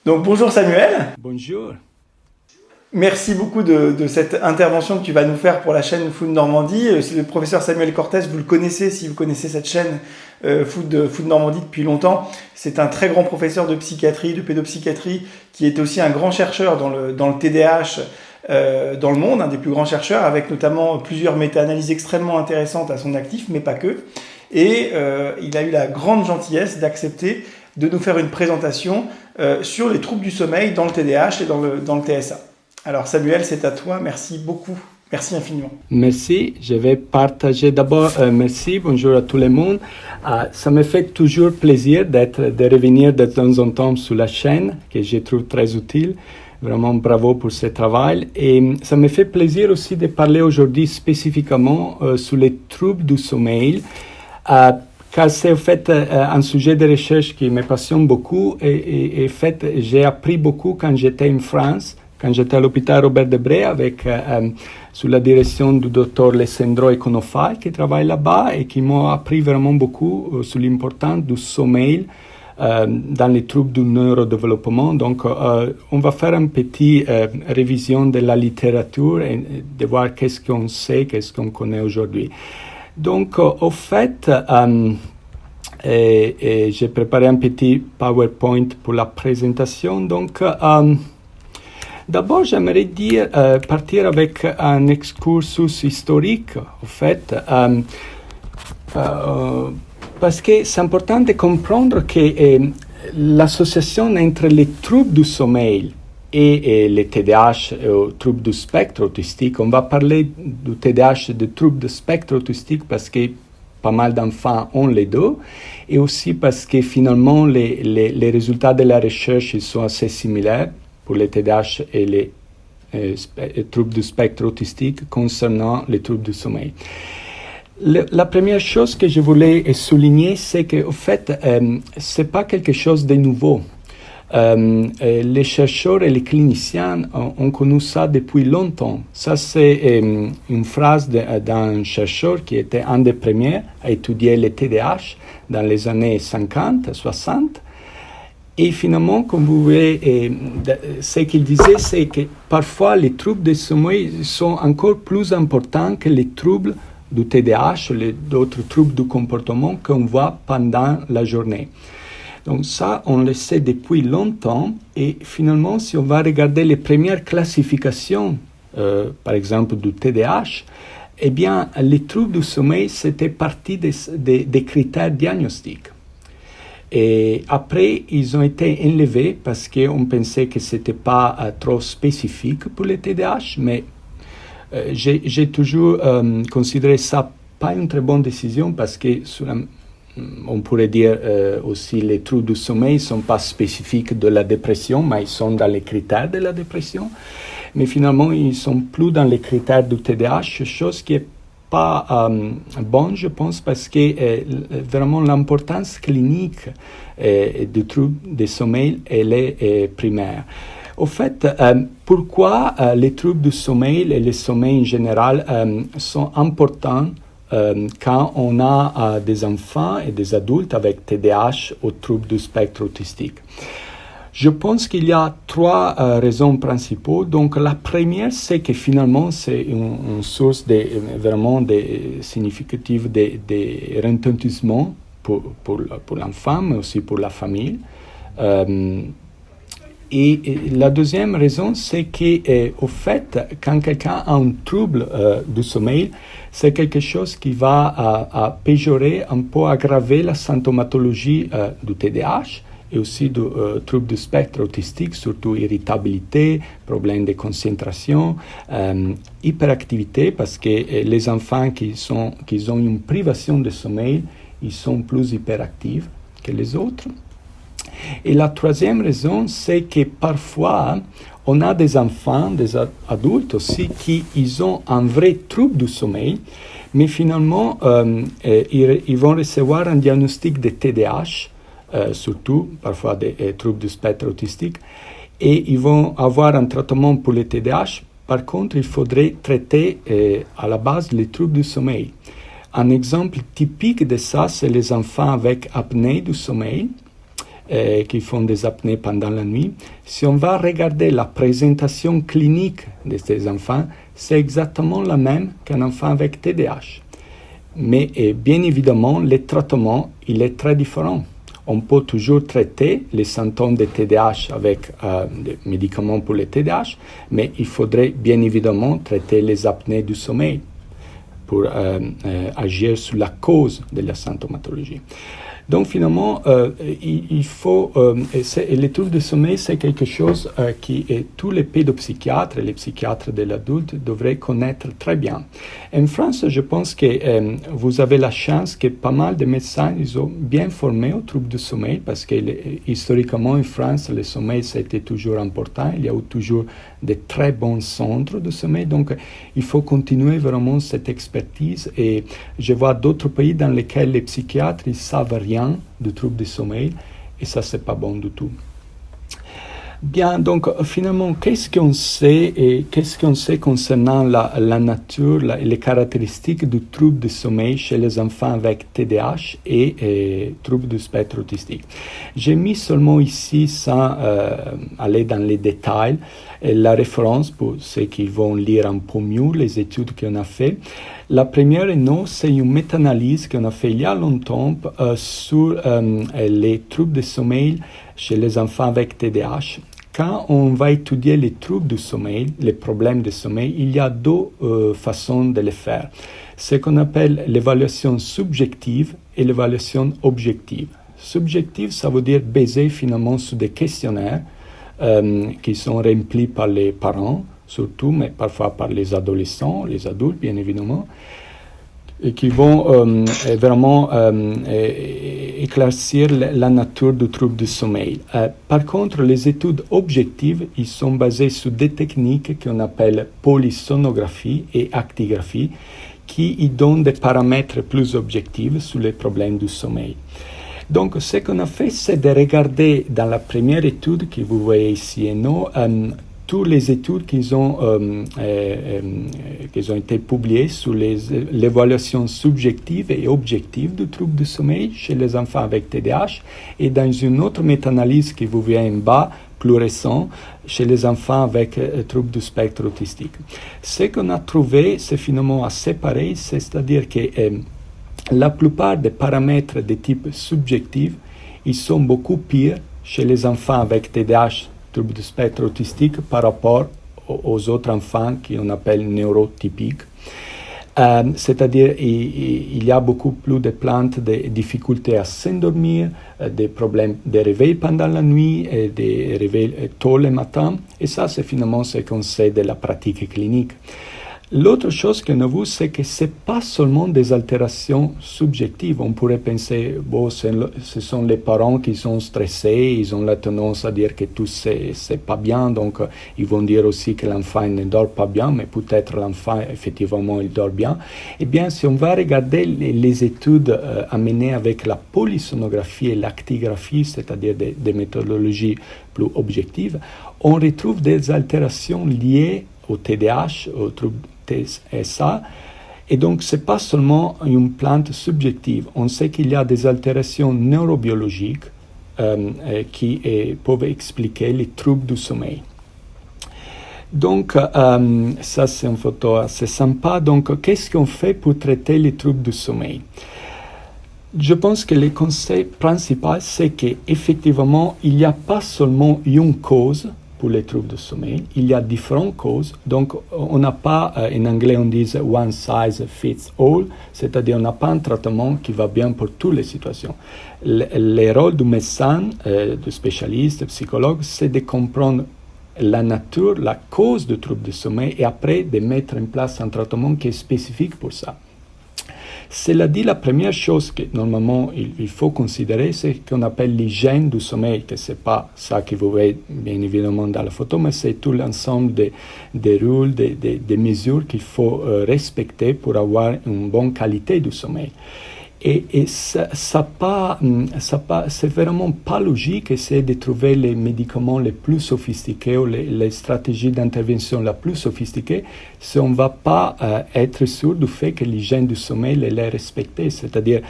Donc bonjour Samuel, Bonjour. merci beaucoup de cette intervention que tu vas nous faire pour la chaîne Food Normandie. C'est le professeur Samuel Cortès, vous le connaissez si vous connaissez cette chaîne Food Normandie depuis longtemps. C'est un très grand professeur de psychiatrie, de pédopsychiatrie, qui est aussi un grand chercheur dans le TDAH dans le monde, un des plus grands chercheurs, avec notamment plusieurs méta-analyses extrêmement intéressantes à son actif, mais pas que. Et il a eu la grande gentillesse d'accepter de nous faire une présentation sur les troubles du sommeil dans le TDAH et dans le TSA. Alors Samuel, c'est à toi, merci beaucoup, merci infiniment. Merci, je vais partager d'abord, merci, bonjour à tout le monde. Ça me fait toujours plaisir de revenir de temps en temps sur la chaîne, que je trouve très utile. Vraiment bravo pour ce travail. Et ça me fait plaisir aussi de parler aujourd'hui spécifiquement sur les troubles du sommeil. Car c'est en fait un sujet de recherche qui me passionne beaucoup et en fait j'ai appris beaucoup quand j'étais en France, quand j'étais à l'hôpital Robert Debré sous la direction du docteur Alessandro Econofal qui travaille là-bas et qui m'a appris vraiment beaucoup sur l'importance du sommeil dans les troubles du neurodéveloppement. Donc on va faire une petite révision de la littérature et de voir qu'est-ce qu'on sait, qu'est-ce qu'on connaît aujourd'hui. Donc, au fait, j'ai préparé un petit PowerPoint pour la présentation. Donc, d'abord, j'aimerais partir avec un excursus historique, au fait, parce que c'est important de comprendre que l'association entre les troubles du sommeil et les TDAH, troubles du spectre autistique. On va parler du TDAH et des troubles du spectre autistique parce que pas mal d'enfants ont les deux et aussi parce que finalement les résultats de la recherche ils sont assez similaires pour les TDAH et les troubles du spectre autistique concernant les troubles du sommeil. La première chose que je voulais souligner, c'est qu'en fait, c'est pas quelque chose de nouveau. Les chercheurs et les cliniciens ont connu ça depuis longtemps. Ça, c'est une phrase d'un chercheur qui était un des premiers à étudier le TDAH dans les années 50, 60. Et finalement, comme vous voyez, ce qu'il disait, c'est que parfois les troubles de sommeil sont encore plus importants que les troubles du TDAH, d'autres troubles du comportement qu'on voit pendant la journée. Donc ça, on le sait depuis longtemps et finalement, si on va regarder les premières classifications, par exemple du TDAH, eh bien, les troubles du sommeil, c'était partie des critères diagnostiques. Et après, ils ont été enlevés parce qu'on pensait que ce n'était pas trop spécifique pour le TDAH, mais j'ai toujours considéré ça pas une très bonne décision parce que on pourrait dire aussi les troubles du sommeil ne sont pas spécifiques de la dépression, mais ils sont dans les critères de la dépression. Mais finalement, ils ne sont plus dans les critères du TDAH, chose qui n'est pas bonne, je pense, parce que vraiment l'importance clinique du trouble du sommeil, elle est primaire. Au fait, pourquoi les troubles du sommeil et le sommeil en général sont importants quand on a des enfants et des adultes avec TDAH ou troubles du spectre autistique. Je pense qu'il y a trois raisons principales. Donc la première, c'est que finalement, c'est une source vraiment significative de retentissement pour l'enfant, mais aussi pour la famille. Et la deuxième raison, c'est qu'au fait, quand quelqu'un a un trouble du sommeil, c'est quelque chose qui va péjorer, un peu aggraver la symptomatologie du TDAH et aussi du trouble du spectre autistique, surtout irritabilité, problème de concentration, hyperactivité, parce que les enfants qui ont une privation de sommeil, ils sont plus hyperactifs que les autres. Et la troisième raison, c'est que parfois, on a des enfants, des adultes aussi, qui ils ont un vrai trouble du sommeil, mais finalement, ils vont recevoir un diagnostic de TDAH, surtout parfois des troubles du spectre autistique, et ils vont avoir un traitement pour le TDAH. Par contre, il faudrait traiter à la base les troubles du sommeil. Un exemple typique de ça, c'est les enfants avec apnée du sommeil. qui font des apnées pendant la nuit. Si on va regarder la présentation clinique de ces enfants, c'est exactement la même qu'un enfant avec TDAH. Mais bien évidemment, le traitement, il est très différent. On peut toujours traiter les symptômes de TDAH avec des médicaments pour le TDAH, mais il faudrait bien évidemment traiter les apnées du sommeil pour agir sur la cause de la symptomatologie. Donc finalement, il faut... les troubles de sommeil, c'est quelque chose qui tous les pédopsychiatres et les psychiatres de l'adulte devraient connaître très bien. En France, je pense que vous avez la chance que pas mal de médecins ils ont bien formé aux troubles de sommeil parce que historiquement en France, le sommeil, ça a été toujours important. Il y a eu toujours de très bons centres de sommeil. Donc, il faut continuer vraiment cette expertise. Et je vois d'autres pays dans lesquels les psychiatres, ils savent rien de troubles de sommeil. Et ça, c'est pas bon du tout. Bien, donc finalement, qu'est-ce qu'on sait concernant la nature, les caractéristiques du trouble de sommeil chez les enfants avec TDAH et trouble du spectre autistique? J'ai mis seulement ici, sans aller dans les détails, la référence pour ceux qui vont lire un peu mieux les études qu'on a fait. La première, c'est une méta-analyse qu'on a fait il y a longtemps sur les troubles de sommeil chez les enfants avec TDAH. Quand on va étudier les troubles du sommeil, les problèmes de sommeil, il y a deux façons de les faire. Ce qu'on appelle l'évaluation subjective et l'évaluation objective. Subjective, ça veut dire baser finalement sur des questionnaires qui sont remplis par les parents, surtout, mais parfois par les adolescents, les adultes, bien évidemment, et qui vont vraiment éclaircir la nature du trouble du sommeil. Par contre, les études objectives, ils sont basées sur des techniques qu'on appelle polysonographie et actigraphie, qui y donnent des paramètres plus objectifs sur les problèmes du sommeil. Donc, ce qu'on a fait, c'est de regarder dans la première étude que vous voyez ici et non, toutes les études qui ont été publiées sur l'évaluation subjective et objective du trouble du sommeil chez les enfants avec TDAH et dans une autre méta-analyse qui vous vient en bas, plus récent, chez les enfants avec trouble du spectre autistique. Ce qu'on a trouvé, c'est finalement assez pareil, c'est-à-dire que la plupart des paramètres de type subjectif, ils sont beaucoup pires chez les enfants avec TDAH, trouble du spectre autistique, par rapport aux autres enfants qu'on appelle neurotypiques. C'est-à-dire il y a beaucoup plus de plaintes de difficultés à s'endormir, des problèmes de réveil pendant la nuit, et des réveils tôt le matin. Et ça, c'est finalement ce qu'on sait de la pratique clinique. L'autre chose qu'on a vu, c'est que ce n'est pas seulement des altérations subjectives. On pourrait penser, bon, ce sont les parents qui sont stressés, ils ont la tendance à dire que tout c'est pas bien, donc ils vont dire aussi que l'enfant ne dort pas bien, mais peut-être l'enfant, effectivement, il dort bien. Eh bien, si on va regarder les études amenées avec la polysonographie et l'actigraphie, c'est-à-dire des méthodologies plus objectives, on retrouve des altérations liées au TDAH, au trouble TSA. Et donc, ce n'est pas seulement une plainte subjective. On sait qu'il y a des altérations neurobiologiques qui peuvent expliquer les troubles du sommeil. Donc, ça, c'est une photo assez sympa. Donc, qu'est-ce qu'on fait pour traiter les troubles du sommeil? Je pense que le conseil principal, c'est qu'effectivement, il n'y a pas seulement une cause pour les troubles de sommeil. Il y a différentes causes. Donc, on n'a pas, en anglais, on dit one size fits all, c'est-à-dire on n'a pas un traitement qui va bien pour toutes les situations. Le rôle du médecin, du spécialiste, du psychologue, c'est de comprendre la nature, la cause du trouble de sommeil et après de mettre en place un traitement qui est spécifique pour ça. Cela dit, la première chose que normalement il faut considérer, c'est ce qu'on appelle l'hygiène du sommeil, que ce n'est pas ça que vous voyez bien évidemment dans la photo, mais c'est tout l'ensemble des règles, des mesures qu'il faut respecter pour avoir une bonne qualité du sommeil. Et c'est vraiment pas logique essayer de trouver les médicaments les plus sophistiqués ou les stratégies d'intervention les plus sophistiquées si on ne va pas être sûr du fait que l'hygiène du sommeil elle est respectée. C'est-à-dire,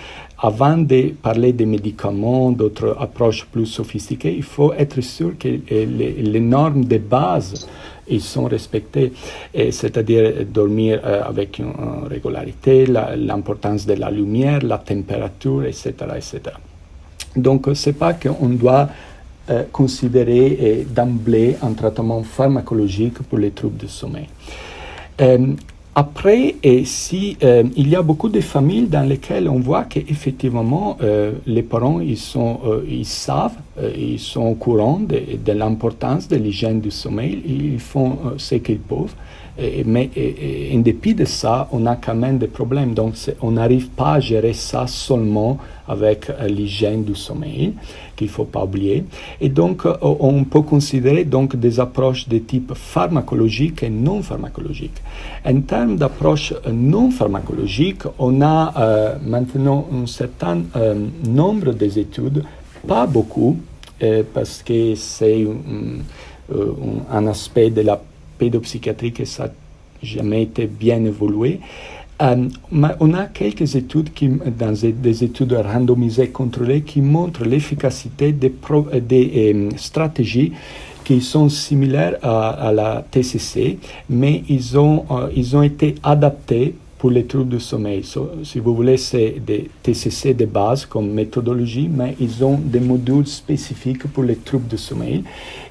avant de parler des médicaments, d'autres approches plus sophistiquées, il faut être sûr que les normes de base ils sont respectés, c'est-à-dire dormir avec une régularité, l'importance de la lumière, la température, etc., etc. Donc, c'est pas qu'on doit considérer d'emblée un traitement pharmacologique pour les troubles du sommeil. Après, il y a beaucoup de familles dans lesquelles on voit qu'effectivement, les parents, ils savent, ils sont au courant de l'importance de l'hygiène du sommeil, ils font ce qu'ils peuvent, mais en dépit de ça, on a quand même des problèmes. Donc, on n'arrive pas à gérer ça seulement avec l'hygiène du sommeil, qu'il ne faut pas oublier. Et donc, on peut considérer donc des approches de type pharmacologique et non pharmacologique. En termes d'approche non pharmacologique, on a maintenant un certain nombre d'études, pas beaucoup, parce que c'est un aspect de la pédopsychiatrie que ça n'a jamais été bien évolué. Mais on a quelques études, dans des études randomisées contrôlées, qui montrent l'efficacité des stratégies qui sont similaires à la TCC, mais ils ont été adaptés pour les troubles du sommeil. Si vous voulez, c'est des TCC de base comme méthodologie, mais ils ont des modules spécifiques pour les troubles du sommeil.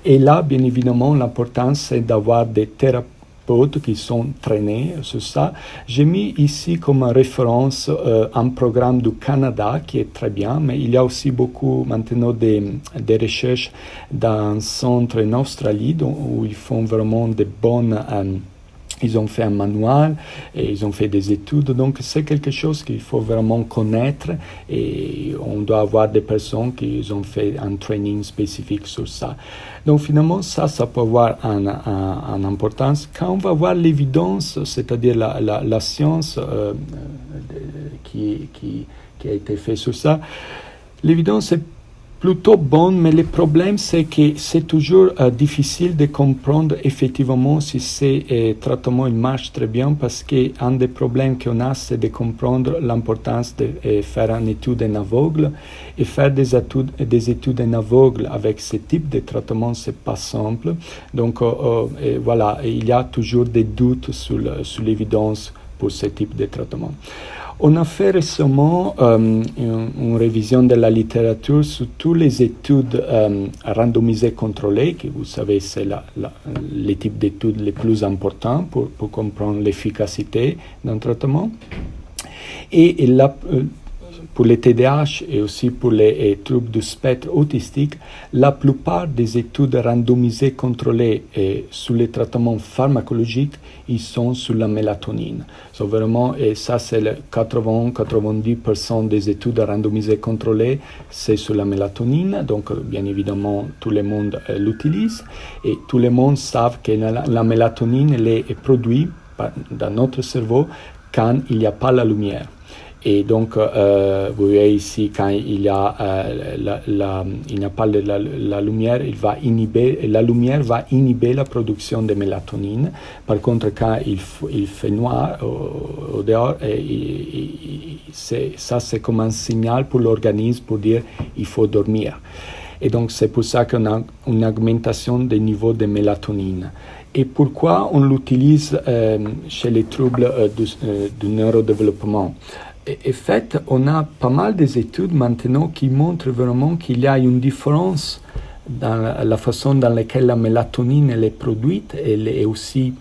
Et là, bien évidemment, l'important, c'est d'avoir des thérapeutes qui sont traînés sur ça. J'ai mis ici comme référence un programme du Canada qui est très bien, mais il y a aussi beaucoup maintenant des recherches dans un centre en Australie où ils font vraiment de bonnes... ils ont fait un manuel et ils ont fait des études, donc c'est quelque chose qu'il faut vraiment connaître et on doit avoir des personnes qui ont fait un training spécifique sur ça. Donc finalement, ça peut avoir une importance. Quand on va voir l'évidence, c'est-à-dire la science qui a été faite sur ça, l'évidence est plutôt bonne, mais le problème, c'est que c'est toujours difficile de comprendre effectivement si ces traitements marchent très bien, parce qu'un des problèmes qu'on a, c'est de comprendre l'importance de faire une étude en aveugle. Et faire des études en aveugle avec ce type de traitement, c'est pas simple. Donc voilà, il y a toujours des doutes sur l'évidence pour ce type de traitement. On a fait récemment une révision de la littérature sur toutes les études randomisées contrôlées, que vous savez, c'est les types d'études les plus importants pour comprendre l'efficacité d'un traitement. Et pour les TDAH et aussi pour les troubles du spectre autistique, la plupart des études randomisées contrôlées sur les traitements pharmacologiques, ils sont sur la mélatonine. Vraiment, et ça c'est le 80-90% des études randomisées contrôlées, c'est sur la mélatonine. Donc bien évidemment, tout le monde l'utilise et tout le monde sait que la mélatonine elle est produite dans notre cerveau quand il n'y a pas la lumière. Et donc, vous voyez ici, quand il n'y a pas la lumière, la lumière va inhiber la production de mélatonine. Par contre, quand il fait noir au dehors, ça c'est comme un signal pour l'organisme pour dire il faut dormir. Et donc, c'est pour ça qu'on a une augmentation des niveaux de mélatonine. Et pourquoi on l'utilise chez les troubles du neurodéveloppement? En fait, on a pas mal d'études maintenant qui montrent vraiment qu'il y a une différence dans la façon dans laquelle la mélatonine elle est produite. Elle est aussi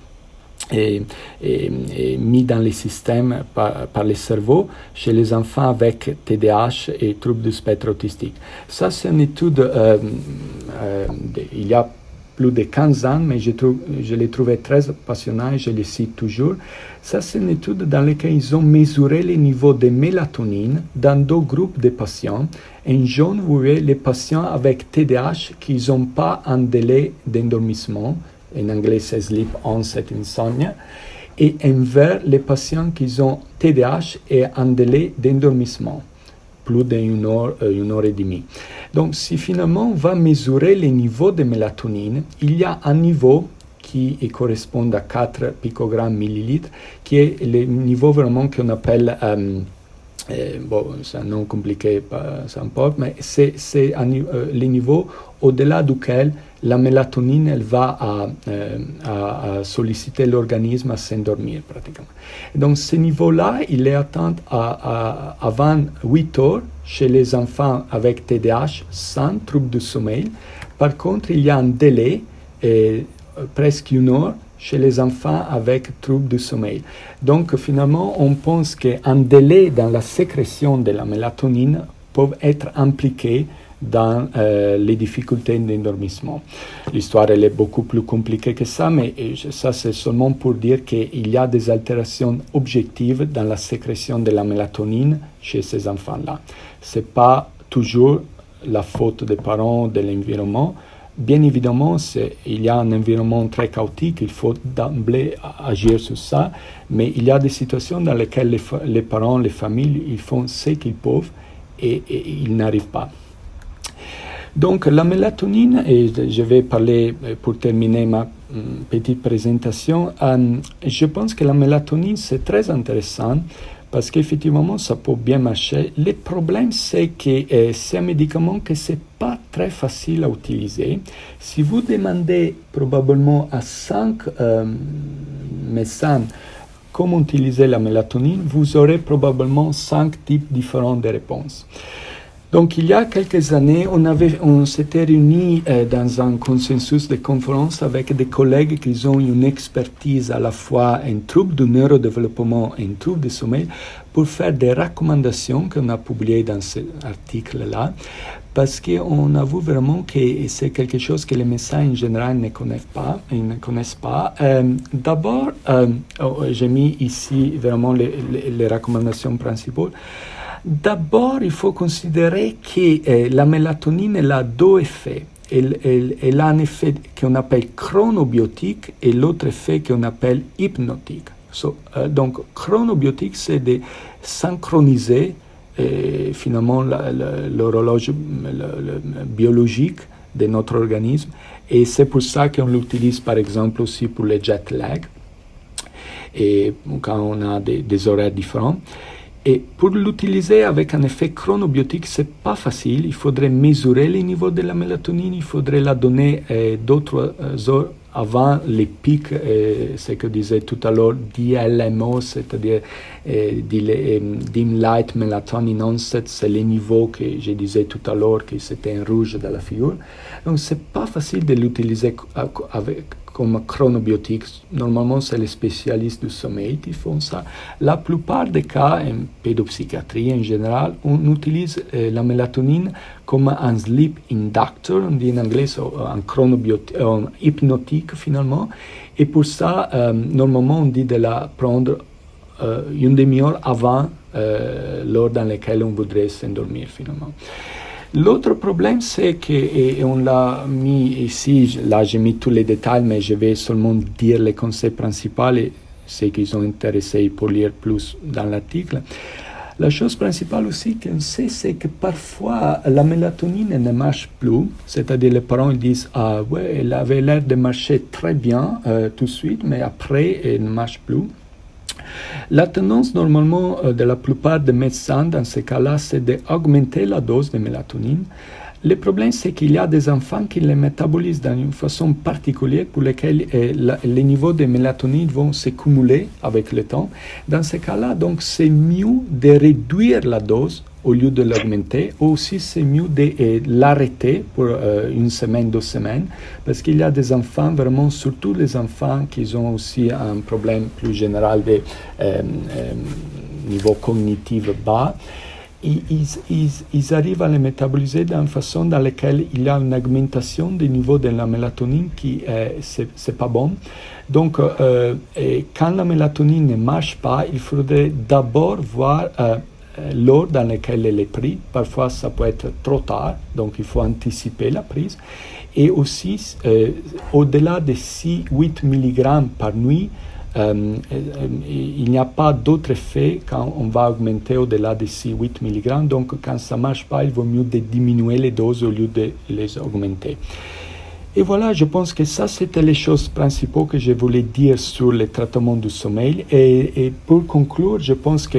mise dans les systèmes par le cerveau chez les enfants avec TDAH et troubles du spectre autistique. Ça, c'est une étude, il y a plus de 15 ans, mais je l'ai trouvé très passionnant et je le cite toujours. Ça, c'est une étude dans laquelle ils ont mesuré les niveaux de mélatonine dans deux groupes de patients. En jaune, vous voyez les patients avec TDAH qui n'ont pas un délai d'endormissement. En anglais, c'est Sleep Onset Insomnia. Et en vert, les patients qui ont TDAH et un délai d'endormissement, plus d'une heure et demie. Donc, si finalement on va mesurer les niveaux de mélatonine, il y a un niveau qui correspond à 4 picogrammes millilitres, qui est le niveau vraiment qu'on appelle c'est un nom compliqué, ça importe, mais c'est les niveaux au-delà duquel la mélatonine elle va à solliciter l'organisme à s'endormir pratiquement. Et donc ce niveau-là, il est atteint avant 8 heures chez les enfants avec TDAH sans trouble du sommeil. Par contre, il y a un délai, presque 1 heure, chez les enfants avec trouble du sommeil. Donc finalement, on pense qu'un délai dans la sécrétion de la mélatonine peut être impliqué dans les difficultés d'endormissement. L'histoire elle est beaucoup plus compliquée que ça, mais ça c'est seulement pour dire qu'il y a des altérations objectives dans la sécrétion de la mélatonine chez ces enfants-là. Ce n'est pas toujours la faute des parents, de l'environnement. Bien évidemment, il y a un environnement très chaotique, il faut d'emblée agir sur ça, mais il y a des situations dans lesquelles les parents, les familles, ils font ce qu'ils peuvent et ils n'arrivent pas. Donc la mélatonine, et je vais parler pour terminer ma petite présentation, je pense que la mélatonine c'est très intéressant parce qu'effectivement ça peut bien marcher. Le problème c'est que c'est un médicament que c'est pas très facile à utiliser. Si vous demandez probablement à 5 médecins comment utiliser la mélatonine, vous aurez probablement 5 types différents de réponses. Donc, il y a quelques années, on s'était réunis dans un consensus de conférence avec des collègues qui ont une expertise à la fois en troubles du neurodéveloppement et en troubles du sommeil pour faire des recommandations qu'on a publiées dans cet article-là, parce qu'on a vu vraiment que c'est quelque chose que les médecins en général ne connaissent pas. D'abord, j'ai mis ici vraiment les recommandations principales. D'abord, il faut considérer que la mélatonine elle a 2 effets. Elle a un effet qu'on appelle chronobiotique et l'autre effet qu'on appelle hypnotique. Donc, chronobiotique, c'est de synchroniser finalement l'horloge biologique de notre organisme. Et c'est pour ça qu'on l'utilise par exemple aussi pour le jet lag, et quand on a des horaires différents. Et pour l'utiliser avec un effet chronobiotique, c'est pas facile. Il faudrait mesurer les niveaux de la mélatonine, il faudrait la donner d'autres heures avant les pics, ce que disait tout à l'heure DLMO, c'est-à-dire Dim Light Melatonin Onset, c'est les niveaux que je disais tout à l'heure que c'était en rouge dans la figure. Donc c'est pas facile de l'utiliser comme chronobiotique. Normalement, c'est les spécialistes du sommeil qui font ça. La plupart des cas, en pédopsychiatrie en général, on utilise la mélatonine comme un sleep inductor, on dit en anglais, un hypnotique finalement. Et pour ça, normalement, on dit de la prendre une demi-heure avant l'heure dans laquelle on voudrait s'endormir finalement. L'autre problème, c'est que, et on l'a mis ici, là j'ai mis tous les détails, mais je vais seulement dire les concepts principaux et ceux qui sont intéressés pour lire plus dans l'article. La chose principale aussi qu'on sait, c'est que parfois la mélatonine ne marche plus, c'est-à-dire les parents ils disent « Ah ouais, elle avait l'air de marcher très bien tout de suite, mais après elle ne marche plus ». La tendance normalement de la plupart des médecins dans ces cas-là, c'est d'augmenter la dose de mélatonine. Le problème, c'est qu'il y a des enfants qui les métabolisent d'une façon particulière pour lesquels les niveaux de mélatonine vont s'accumuler avec le temps. Dans ces cas-là, donc, c'est mieux de réduire la dose au lieu de l'augmenter, ou aussi c'est mieux de l'arrêter pour 1 semaine, 2 semaines, parce qu'il y a des enfants, vraiment, surtout les enfants qui ont aussi un problème plus général de niveau cognitif bas, ils arrivent à les métaboliser d'une façon dans laquelle il y a une augmentation des niveaux de la mélatonine qui c'est pas bon. Donc, quand la mélatonine ne marche pas, il faudrait d'abord voir l'heure dans laquelle elle est prise. Parfois, ça peut être trop tard, donc il faut anticiper la prise. Et aussi, au-delà de 6-8 mg par nuit, il n'y a pas d'autre effet quand on va augmenter au-delà de 6-8 mg. Donc, quand ça ne marche pas, il vaut mieux de diminuer les doses au lieu de les augmenter. Et voilà, je pense que ça, c'était les choses principales que je voulais dire sur le traitement du sommeil. Et pour conclure, je pense que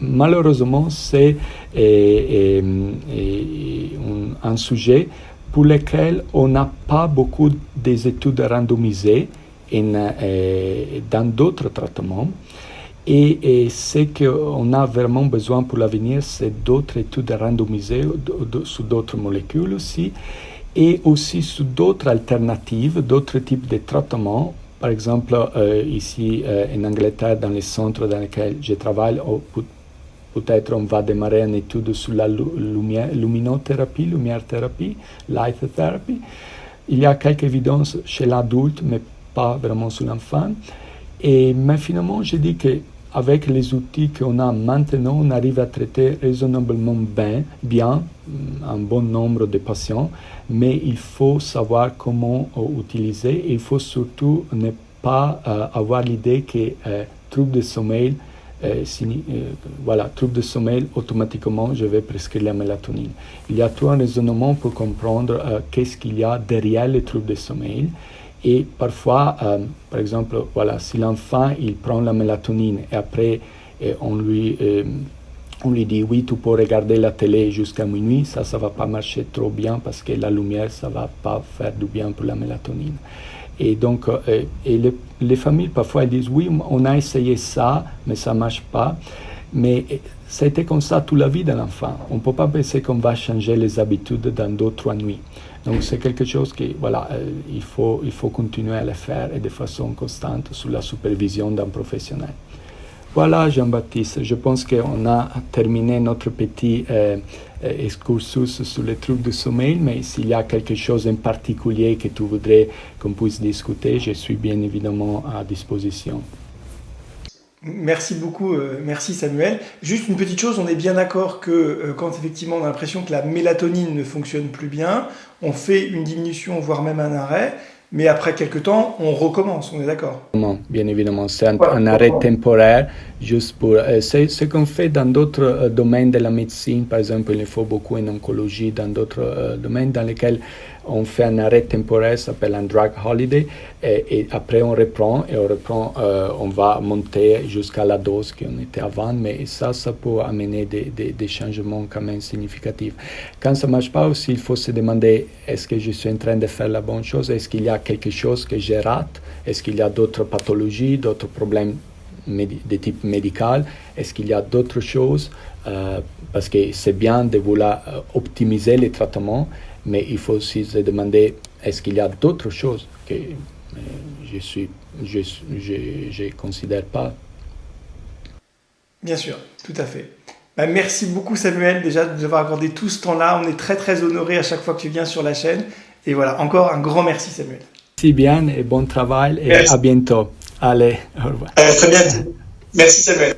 malheureusement, c'est un sujet pour lequel on n'a pas beaucoup d'études randomisées dans d'autres traitements. Et ce qu'on a vraiment besoin pour l'avenir, c'est d'autres études randomisées sur d'autres molécules aussi, et aussi sur d'autres alternatives, d'autres types de traitements. Par exemple, ici en Angleterre, dans les centres dans lesquels je travaille, peut-être on va démarrer une étude sur la luminothérapie, lumière-thérapie, light therapy. Il y a quelques évidences chez l'adulte, mais pas vraiment sur l'enfant. Mais finalement, je dis qu'avec les outils qu'on a maintenant, on arrive à traiter raisonnablement bien un bon nombre de patients, mais il faut savoir comment utiliser. Il faut surtout ne pas avoir l'idée que trouble de sommeil, trouble de sommeil, automatiquement, je vais prescrire la mélatonine. Il y a tout un raisonnement pour comprendre qu'est-ce qu'il y a derrière les troubles de sommeil. Et parfois, par exemple, si l'enfant il prend la mélatonine et après on lui dit oui, tu peux regarder la télé jusqu'à minuit, ça va pas marcher trop bien parce que la lumière, ça va pas faire du bien pour la mélatonine. Et donc, les familles parfois elles disent oui, on a essayé ça, mais ça marche pas. Mais ça a été comme ça toute la vie de l'enfant. On ne peut pas penser qu'on va changer les habitudes dans 2-3 nuits. Donc c'est quelque chose il faut continuer à le faire et de façon constante sous la supervision d'un professionnel. Voilà Jean-Baptiste, je pense qu'on a terminé notre petit excursus sur les troubles du sommeil, mais s'il y a quelque chose en particulier que tu voudrais qu'on puisse discuter, je suis bien évidemment à disposition. Merci beaucoup, merci Samuel. Juste une petite chose, on est bien d'accord que quand effectivement on a l'impression que la mélatonine ne fonctionne plus bien, on fait une diminution, voire même un arrêt, mais après quelques temps, on recommence, on est d'accord? Bien évidemment, c'est un arrêt temporaire, juste pour... c'est ce qu'on fait dans d'autres domaines de la médecine, par exemple, il faut beaucoup en oncologie, dans d'autres domaines dans lesquels on fait un arrêt temporaire, ça s'appelle un drug holiday, et après on reprend, on va monter jusqu'à la dose qu'on était avant, mais ça peut amener des changements quand même significatifs. Quand ça ne marche pas aussi, il faut se demander, est-ce que je suis en train de faire la bonne chose? Est-ce qu'il y a quelque chose que je rate? Est-ce qu'il y a d'autres pathologies, d'autres problèmes de type médical? Est-ce qu'il y a d'autres choses? Parce que c'est bien de vouloir optimiser les traitements, mais il faut aussi se demander, est-ce qu'il y a d'autres choses que je considère pas? Bien sûr, tout à fait. Merci beaucoup Samuel déjà de nous avoir accordé tout ce temps-là. On est très très honorés à chaque fois que tu viens sur la chaîne. Et voilà, encore un grand merci Samuel. Merci bien et bon travail et merci. À bientôt. Allez, au revoir. Très bientôt. Merci Samuel.